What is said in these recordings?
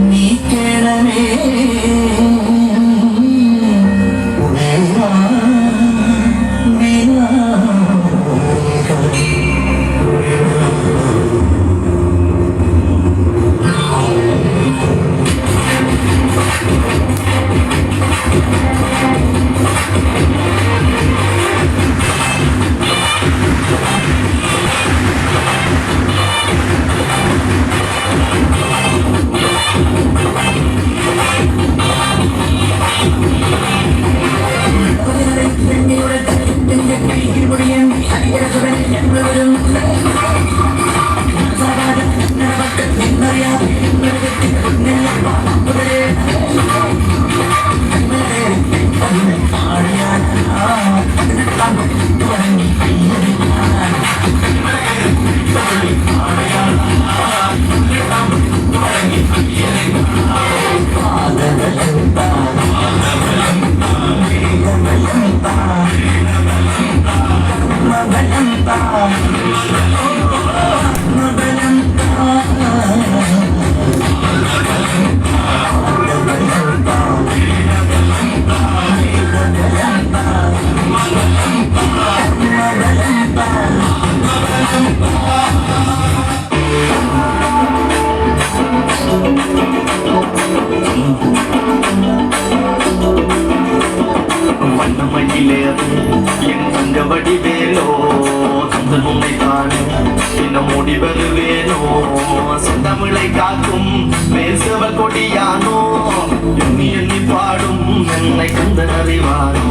நீ கேளவே என் தங்க வடிவேலோ தந்த உண்மைத்தானே இன்னும் மூடி வருவேனோ சொந்தமிழை காக்கும் மேசவ கொடியானோ எண்ணி எண்ணி பாடும் என்னை கந்த அறிவானோ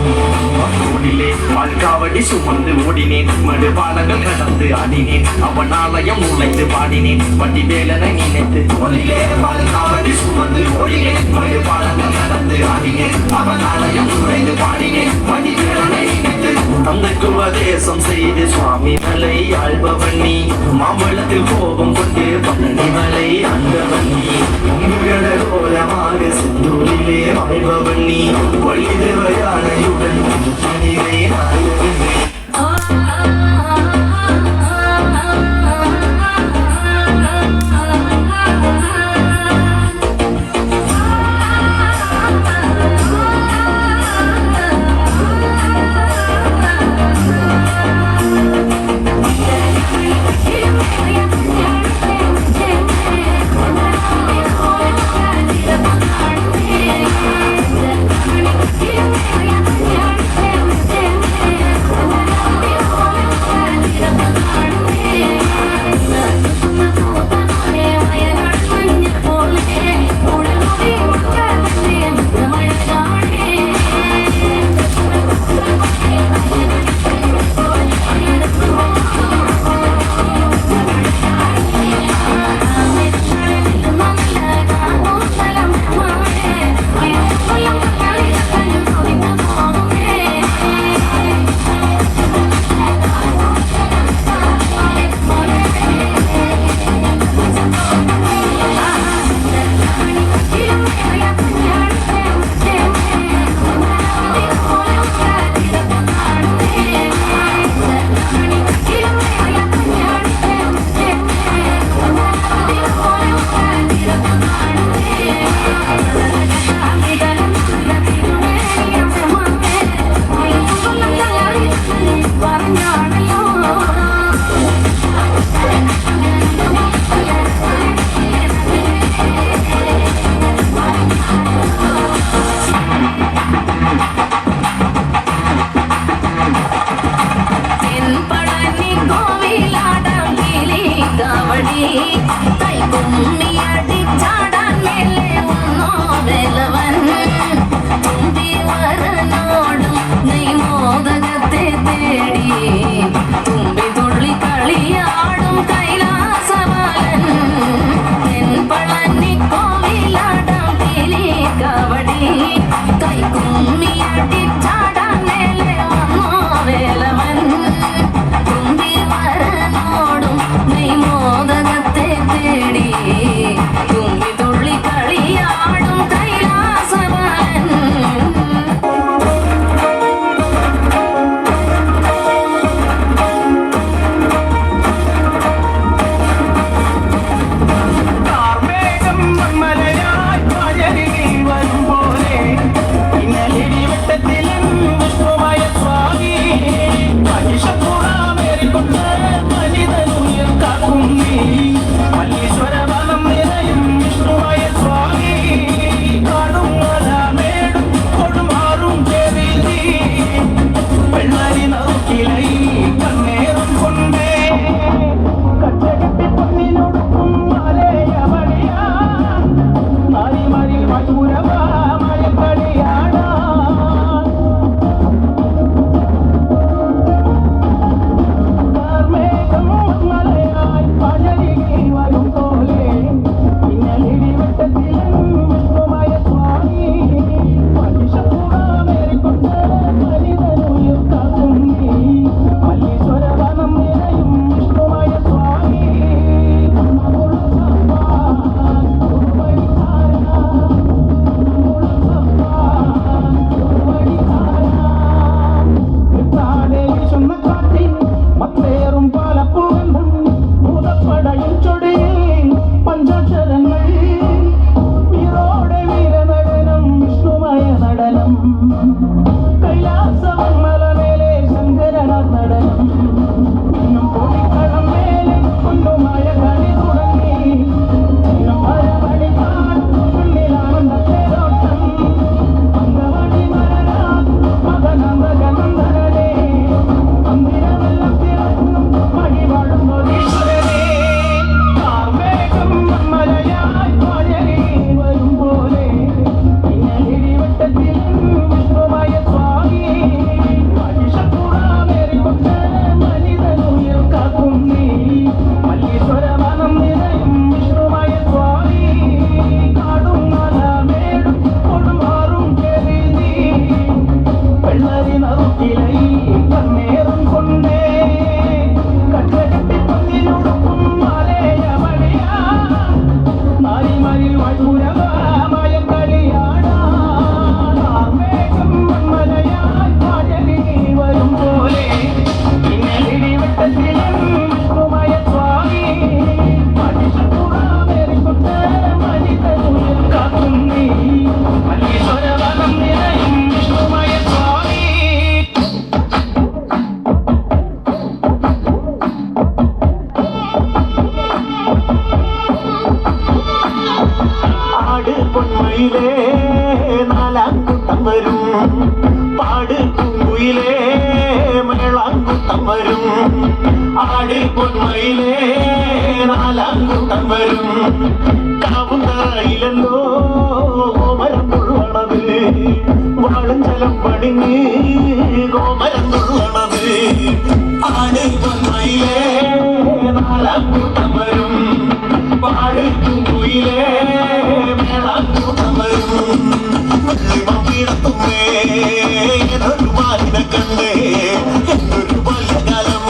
ஓடிலே பால்காவடி சுமந்து ஓடினேன் மடு பாலங்கள் கடந்து ஆடினேன் அவன் ஆலயம் நுழைந்து பாடினேன் வடிவேலனை நினைத்து ஓடிலே பால்காவடி சுமந்து ஓடினேன் மடு பாலங்கள் கடந்து ஆடினேன் அவன் ஆலயம் நுழைந்து பாடினேன் வடிவேலனை நினைத்து தந்தைக்கு உபதேசம் செய்து சுவாமி மலை ஆழ்பவன் நீ மாம்பழத்தில் கோபம் கொண்டு பழனி மலை ஆண்டவன் நீ ஓரமாக செந்தூரிலே வாழ்பவன் நீ வழிதேவயானையுடன் நீரை ஆழ்கின்றேன் പൊന്മയിലേ നാലാങ്കുട്ടം വരും പാട് പൂങ്കുയിലേ മേളാങ്കുട്ടം വരും ആട് പൊന്മയിലേ നാലാങ്കുട്ടം വരും കാവുന്തറയിലല്ലോ കോമരം തുള്ളണത് വാഴഞ്ചലം പണിഞ്ഞ് കോമരം തുള്ളണത് ആട് പൊന്മയിലേ നാലാങ്കുട്ടം വരും പാട് പൂങ്കുയിലേ ഒരു മാലിനെ കണ്ടേ എന്നൊരു ബാല്യകാലം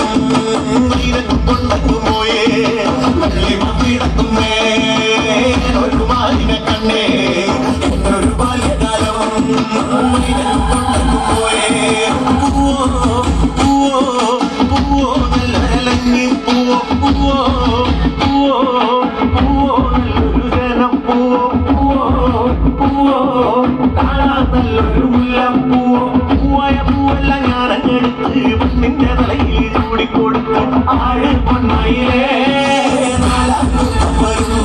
വൈരങ്ങും കൊണ്ടു പോയേ വെള്ളിമീടത്തുമ്മേ ഒരു മാലിനെ കണ്ടേ എന്നൊരു ബാല്യകാലം വൈരങ്ങും കൊണ്ടു പോയേ പൂവോ പൂവോ പൂവോ നല്ല ഇലങ്ങി പൂവോ പൂവോ പൂവോ പൂവോ നല്ലൊരു ജനം പൂവോ പൂവോ കാണാൻ നല്ലൊരു മുല്ലപ്പൂവോ പൂവായ പൂവെല്ലാം ഞാനങ്ങെടുത്ത് പെണ്ണിന്റെ തലയിൽ ചൂടിക്കൊടുത്ത് ആഴ് പൊന്മയിലേ നാലാങ്കുട്ടം വരും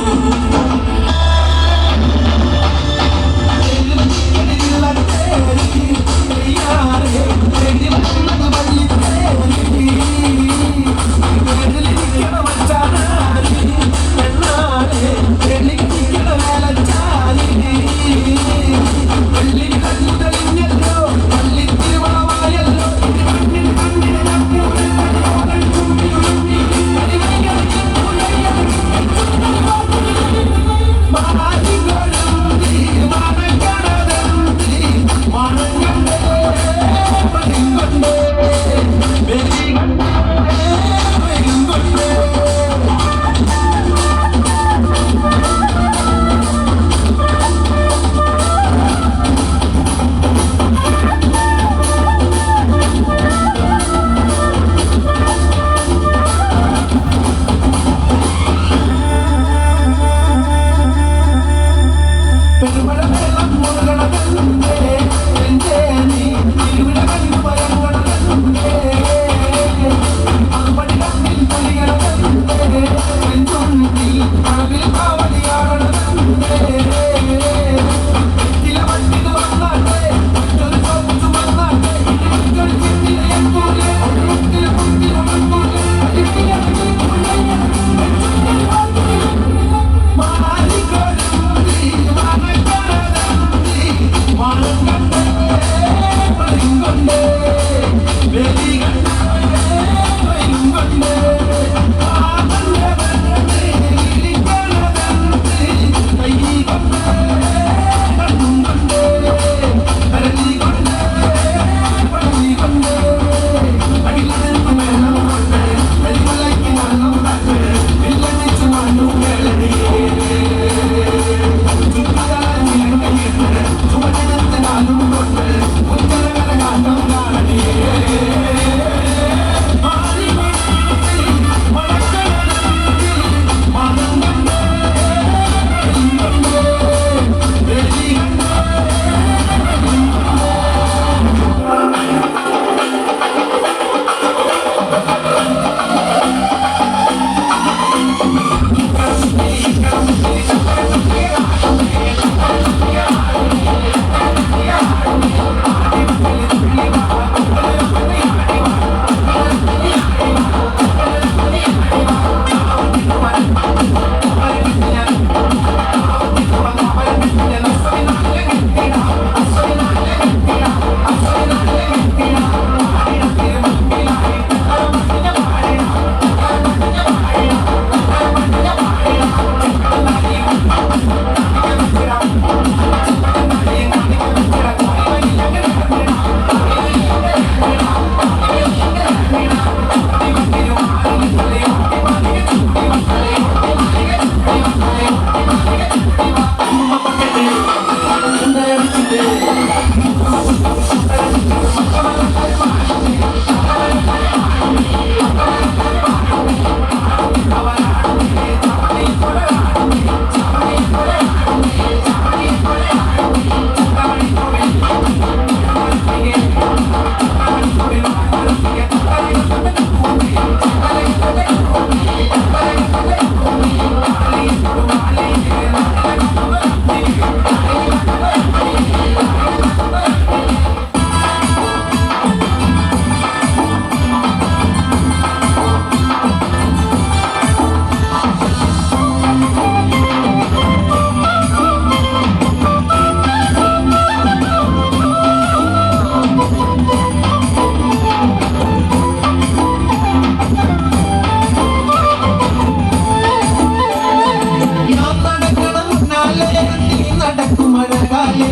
നടക്കും അഴകാലേ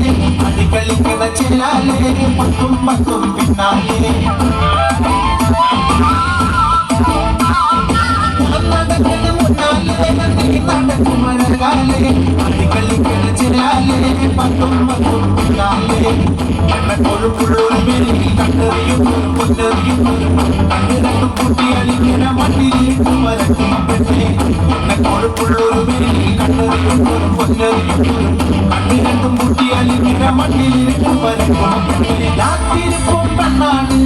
അടികളിക്കണ ചെല്ലാലേ പത്തും പത്തും പിന്നാലേ നടക്കണ മുന്നാലേ നടക്കും അഴകാലേ അടികളിക്കണ ചെല്ലാലേ പത്തും പത്തും പിന്നാലേ എന്നെക്കൊഴുപ്പുള്ളൊരു മെരുകിൽ കണ്ടെറിയുന്നൊരു പൊന്നെറിയുന്നൊരു കണ്ണിരണ്ടും കൂട്ടിയളിങ്ങനെ മണ്ണിലേക്ക് വരക്കും പെണ്ണേ എന്നെക്കൊഴുപ്പുള്ളൊരു മെരുകിൽ കണ്ടെറിയുന്നൊരു പൊന്നെറിയുന്നൊരു കണ്ണിരണ്ടും കൂട്ടിയളിങ്ങനെ മണ്ണിലേക്ക് വരക്കും പെണ്ണേ രാത്തിരിപ്പും പെണ്ണാണ്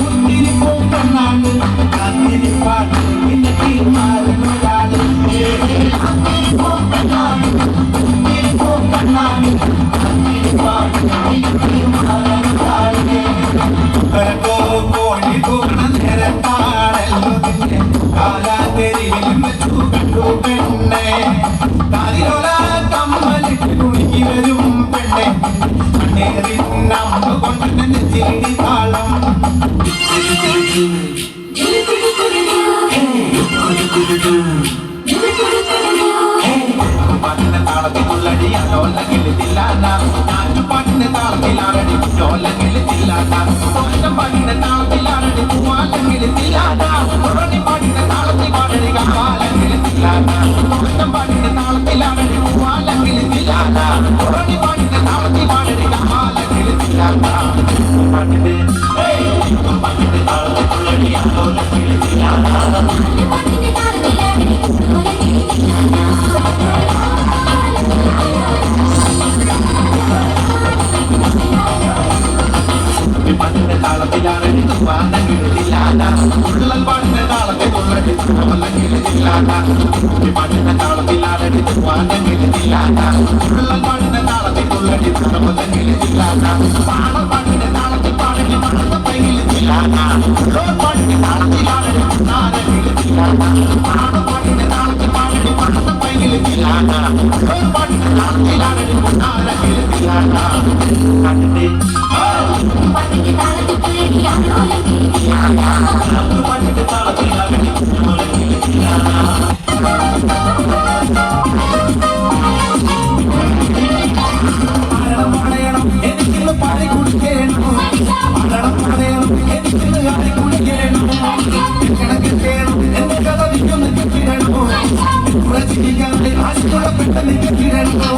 ഉത്തിരിപ്പും പെണ്ണാണ് കാത്തിരിപ്പാണ് നിനക്ക് മാറുന്നൊരാള് രാത്തിരിപ്പും പെണ്ണാണ് ഉത്തിരിപ്പും പെണ്ണാണ് കാത്തിരിപ്പാണ് നിനക്ക് കോഴി കൂട നിരത്താണല്ലോ നിന്നെ കാലാതെരിയിൽ വെച്ചു കണ്ടു പെണ്ണെ കാലിലോല കമ്മലിട്ട് കുടുങ്ങി വരും പെണ്ണെ കണ്ണേറിന്നമ്മ കൊണ്ട് നെഞ്ചിടി താളം പാട്ടിന്റെ താളത്തിനുള്ളടി അലോലങ്ങളില്ല പാട്ടിന്റെ താളത്തിലാണടി ലോലങ്ങളില്ല പാട്ടിന്റെ താളത്തിലാണടി പൂവാലങ്ങളില്ല പാട്ടിന്റെ താളത്തിൽ പാടടി കമ്പാലങ്ങളില്ല പാട്ടിന്റെ താളത്തിലാണടി പൂവാലങ്ങളില്ല പാട്ടിന്റെ താളത്തിൽ പാടടി കമ്പാലങ്ങളില്ല പാട്ടിന്റെ താളത്തിനുള്ളടി അലോലങ്ങളില്ല പാട്ടിന്റെ താളത്തിലാണടി വാനങ്ങളില്ല ഉള്ളൽ പാട്ടിന്റെ താളത്തെ കൊള്ളടി കൊല്ലങ്ങളില്ല പാട്ടിന്റെ താളത്തിലാണടി വാനങ്ങളില്ല ഉള്ളൽ പാട്ടിന്റെ താളത്തെ കൊള്ളടി കൊല്ലങ്ങളില്ല പാടൽ പാട്ടിന്റെ താളത്തിൽ പാടടി മണത്ത പൈലില്ല പാട്ടിന്റെ താളത്തിലാണടി നാരങ്ങളില്ല പാടൽ പാട്ടിന്റെ താളത്തിൽ പാടടി മണത്ത പൈലില്ല പാട്ടിന്റെ താളത്തിലാണടി നാരങ്ങളില്ല പാട്ടിന്റെ പാട്ടിന്റെ താളത്തിലാണടി പറയണം എനിക്കിന്ന് പാടി കുടിക്കണം പറയണം എനിക്കിന്ന് കാടി കുടിക്കണം കിടക്കണം എന്റെ കഥ നിൽക്കുന്ന കെട്ടിടണോ ചിരിക്കാതെ ആശുള്ള പെട്ടെന്ന് കെട്ടിടണോ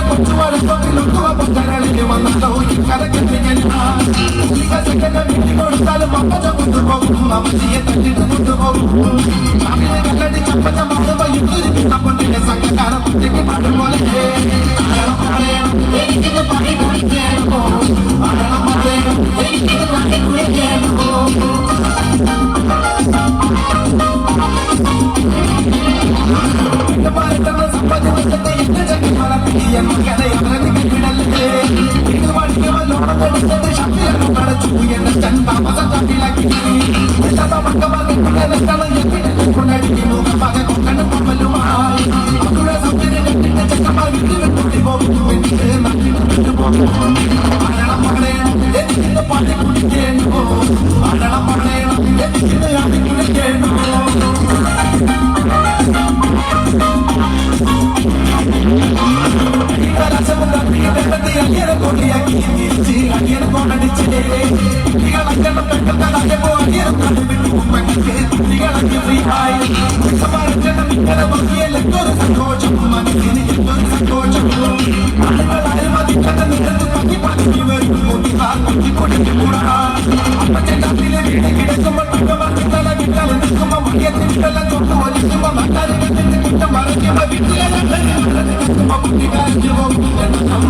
കൊച്ചുവാടും വന്നോ കൊടുത്താലും അപ്പച്ച കൊണ്ടുപോകും അമ്മച്ചിയെ തട്ടിട്ട് കൊണ്ടുപോകും കല്ലടി ചപ്പച്ച മണ്ണിന്റെ സംഘകാരം കുട്ടിക്ക് പാടുപോലെ എനിക്കിത് പണി കുടിക്കണോ പറയണം എനിക്കിത് പണി കുടിക്കണോ സമ്പത്തെ എന്റെ ചക്കി മറപ്പിക്കാൻ കഥയല്ലേ ഇത് പഠിക്കുമല്ലോണം ശക്തിಯನ್ನು ಕಡಚು ಎನ್ನ ಚಂದ ಮಸ ಚಾಟಿಲಾಕಿ ಕೊಂಡಡಿಗೆ ಮೂಗ ಮಗ ಕೊಂಡನು ಕೊಮ್ಮಲು ಮಕ್ಕಳ ಸೌಕರ್ಯ ಗಟ್ಟಿನ ಚಕ್ಕಮಾಗಿ ಬಿಟ್ಟು ಹೋಗುದು ಬಿಟ್ಟು ಹೋಗುದು ಆಡಳ ಮಗಳೇನು ಎದಿಗಿಂದ ಪಾಟಿ ಕುಡಿಕೇನು ಆಡಳ ಮಗಳೇನು ಎದಿಗಿಂದ ಆಡಿ ಕುಡಿಕೇನು അടിയനെ കൊണ്ടിയാക്കി തിരിച്ച് അടിയനെ കൊണ്ടടിച്ച് കുട്ടികളങ്ങനെ പെട്ടെന്നോ അടിയനെ കണ്ടുപിടിക്കും കുട്ടികൾക്ക് ഫ്രീ ആയി ഇങ്ങനെ നോക്കിയാൽ എന്തൊരു സന്തോഷം മനസ്സിന് എന്തൊരു സന്തോഷം ആളുകളാരും അതിക്കന്നെ നിരന്ന് പറ്റി പറ്റി വരും കുട്ടി കൊടുക്കൂടാ അപ്പച്ചെല്ലാത്തിലെ വീട് കിടക്കുമ്പോൾ പങ്കമാക്കി തല വിട്ടാൽ നിൽക്കുമ്പോൾ മടിയത്തിട്ടല്ല തൊട്ട് വലിക്കുമ്പോൾ മറ്റാരും കിട്ടും മറിക്കുമ്പോൾ വീട്ടിലെ കുട്ടികാരിച്ചു പോകും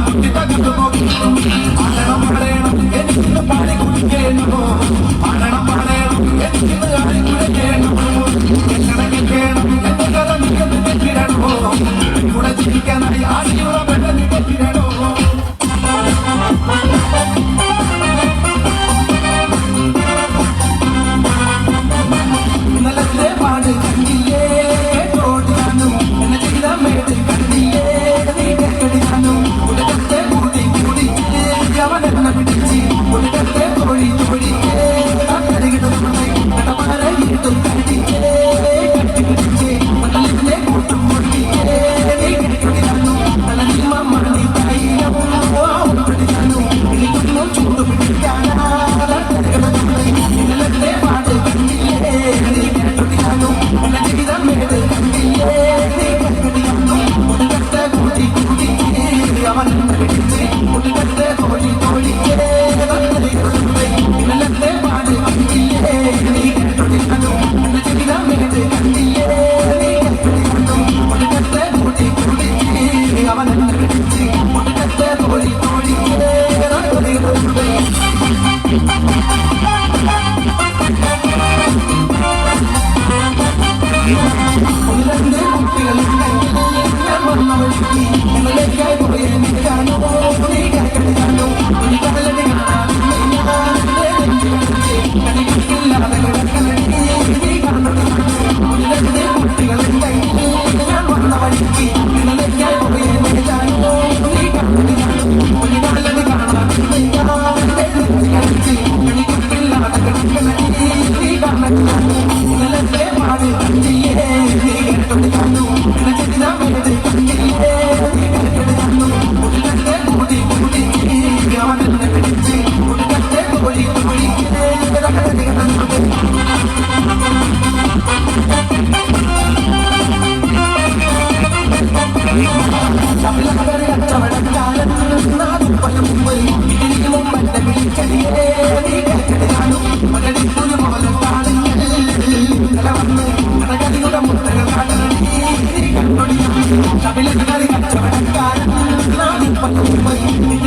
കുട്ടി തകർന്നു പോകും ആടണം പറയണം എനിക്കിന്ന് പാടി കുടിക്കേണോ ആടണം പറയണം എനിക്കിന്ന് ആടി കുടിക്കേണോ കണക്കിടണം എന്റെ കഥ നിൽക്കുന്നു കെട്ടിടണോ കൂടെ ചിരിക്കാനായി ആടിയുള്ള പെട്ടെന്ന് കെട്ടിടണോ ഇന്നലത്തെ പാട് കണ്ടില്ല കണ്ടില്ലേ നീ കണ്ടു ഒടുക്കത്തെ കൂടി കുടിച്ച് അവനെ പിടിച്ച് ഒടുക്കത്തെ തോഴി തോഴിക്കേ ഒന്നിരണ്ട് കുട്ടികളുണ്ടെങ്കിൽ ഞാൻ വന്ന വഴിക്ക് നിങ്ങളിലേക്കായി പോയി നിൽക്കാനോ നീ കേൾക്കണോ ഒരു കടലടി കണിക്കില്ലാതെ കിടക്കലടി നീ കാണുന്നു ഒന്നിരണ്ട് കുട്ടികളുണ്ടെങ്കിൽ ഞാൻ വന്ന വഴിക്ക് നിങ്ങളിലേക്കായി പോയി നിൽക്കാനോ നീ കാണുന്നു ഒരു കടലടി കാണാതെ കളിച്ച് കണിക്കില്ലാതെ കിടക്കലടി നീ കാണുന്നു ഇന്നലത്തെ പാട് കണ്ടില്ലേ നീ കേട്ടോണ്ട് കണ്ടു നിനക്കെതിരാ വേദ കണ്ടില്ലേ നീ കേട്ടോണ്ട് കണ്ടു ഒടുക്കത്തെ കൂടി കുടിച്ച് അവനെ പിടിച്ച് ഒടുക്കത്തെ കോഴി കോഴിക്കേ കച്ചവടക്കാരൻ മുമ്പ് ഇതിന് മുമ്പ് എന്നെ വിളിച്ചതിയേ നീ കേട്ടത് കാണും മകടിപ്പൊരു പോലെ കാണുങ്ങൾ വന്ന് കടകളിയുടെ മുട്ടകൾ കാണണി നീ കണ്ടൊടി തമിഴ് കച്ചവടക്കാരൻ മുമ്പ്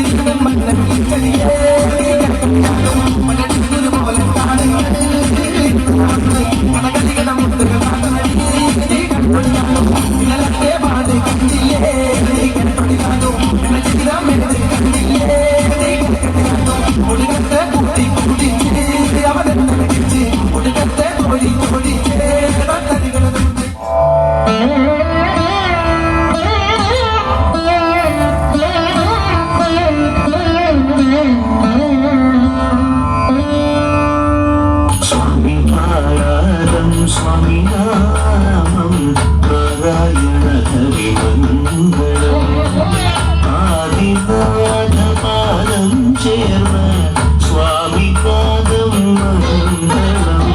ഇതിന് മുമ്പ് എന്നെ വിളിച്ചതിയേ നീ കേട്ടത് കാണും മകടിപ്പൊരു പോലെ കാണുങ്ങൾ വന്ന് കടകളിയുടെ മുട്ടകൾ കാണണി നീ കണ്ടൊടി ഇന്നലത്തെ പാട് കണ്ടില്ലേ നീ കേട്ടൊടി കാണും കണ്ടില്ലേ നീ കേട്ടത് കാണും ഒടുക്കത്തെ കൂട്ടി കുടിച്ച് അവനെ പിടിച്ച് ഒടുക്കത്തെ കോഴി കോഴിച്ച് സ്വാമിനാമം നാരായണ ഹരിമംഗളം ആദിനാഥപാദം ചേർന്ന സ്വാമി പാദം മംഗളം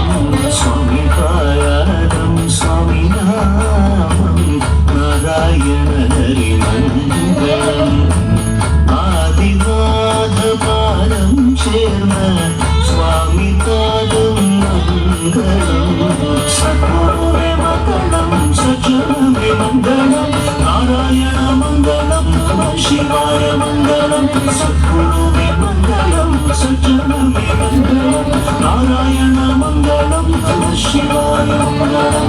സ്വാമിപാദം സ്വാമിനാമം നാരായണ ഹരിമംഗളം ആദിനാഥപാദം ചേർന്ന സ്വാമി പാദം മംഗളം സദ്ഗുരുവേ മംഗളം സജ്ജനമേ മംഗളം നാരായണ മംഗളം നമഃ ശിവായ മംഗളം സദ്ഗുരുവേ മംഗളം സജ്ജനമേ മംഗളം നാരായണ മംഗളം നമഃ ശിവായ മംഗളം